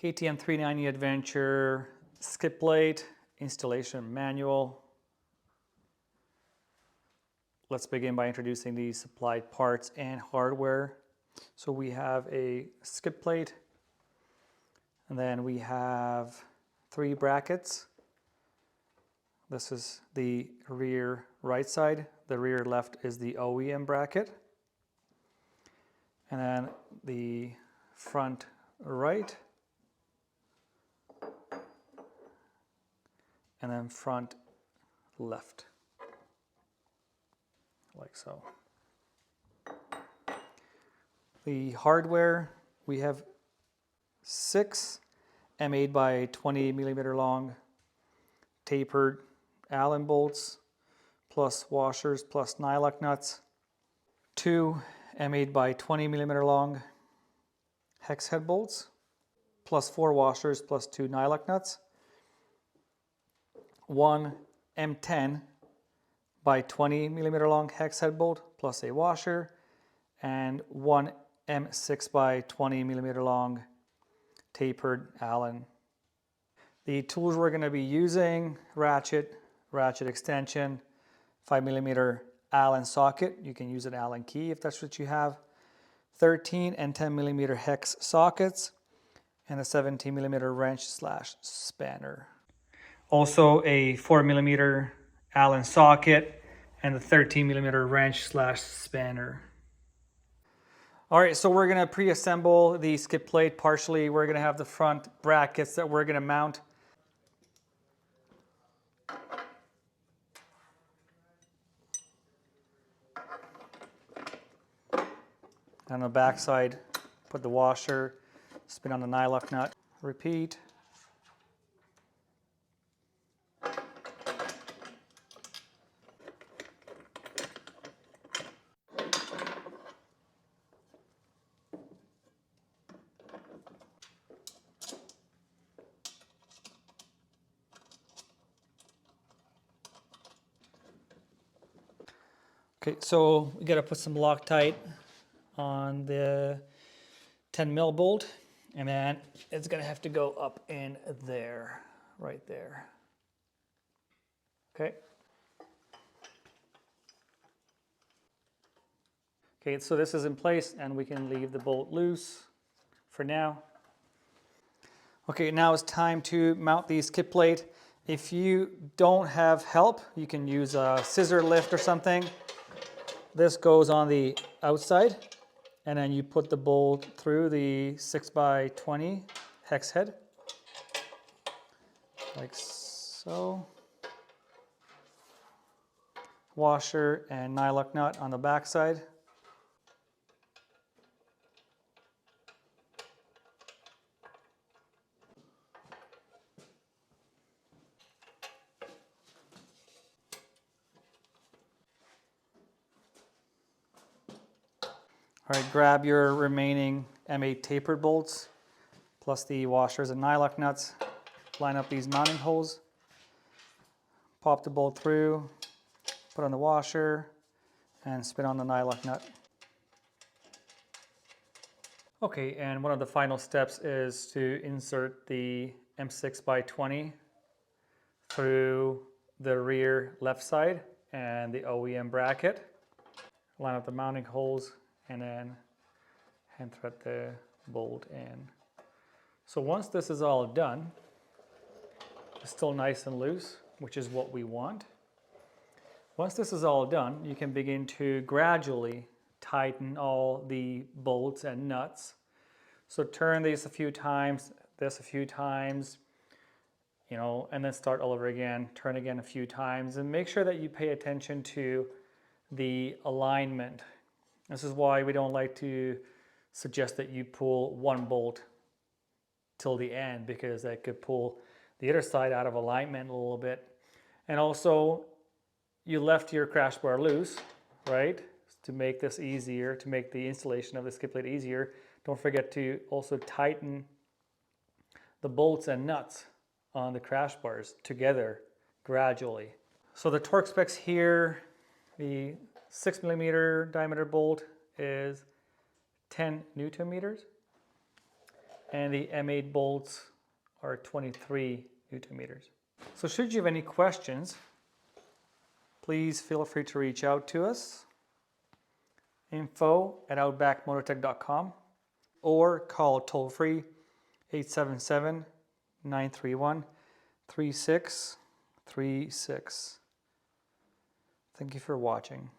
KTM 390 Adventure skid plate installation manual. Let's begin by introducing the supplied parts and hardware. So we have a skid plate, and then we have 3 brackets. This is the rear right side. The rear left is the OEM bracket. And then the front right. And then front left, like so. The hardware, we have 6 M8 by 20 millimeter long tapered Allen bolts, plus washers, plus nylock nuts, 2 M8 by 20 millimeter long hex head bolts, plus 4 washers, plus 2 nylock nuts, 1 M10 by 20 millimeter long hex head bolt plus a washer, and 1 M6 by 20 millimeter long tapered Allen. The tools we're going to be using: ratchet extension, 5 millimeter Allen socket. You can use an Allen key if that's what you have. 13 and 10 millimeter hex sockets, and a 17 millimeter wrench / spanner. Also a 4 millimeter Allen socket and a 13 millimeter wrench / spanner. All right, so we're gonna pre-assemble the skid plate partially. We're gonna have the front brackets that we're gonna mount. On the back side, put the washer, spin on the nylock nut, repeat. Okay, so we gotta put some Loctite on the 10 mil bolt, and then it's gonna have to go up in there, right there. Okay. Okay, so this is in place, and we can leave the bolt loose for now. Okay, now it's time to mount the skid plate. If you don't have help, you can use a scissor lift or something. This goes on the outside, and then you put the bolt through the 6 by 20 hex head, like so. Washer and nylock nut on the back side. All right, grab your remaining M8 tapered bolts, plus the washers and nylock nuts. Line up these mounting holes. Pop the bolt through, put on the washer, and spin on the nylock nut. Okay, and one of the final steps is to insert the M6 by 20 through the rear left side and the OEM bracket. Line up the mounting holes, and then hand thread the bolt in. So once this is all done, it's still nice and loose, which is what we want. Once this is all done, you can begin to gradually tighten all the bolts and nuts. So turn these a few times, this a few times, you know, and then start all over again, turn again a few times, and make sure that you pay attention to the alignment. This is why we don't like to suggest that you pull one bolt till the end, because that could pull the other side out of alignment a little bit. And also, you left your crash bar loose, right? To make this easier, to make the installation of the skid plate easier, don't forget to also tighten the bolts and nuts on the crash bars together gradually. So the torque specs here, the 6 millimeter diameter bolt is 10 Newton meters. and the M8 bolts are 23 Newton meters. So should you have any questions, please feel free to reach out to us, info@outbackmotortech.com, or call toll-free 877-931-3636. Thank you for watching.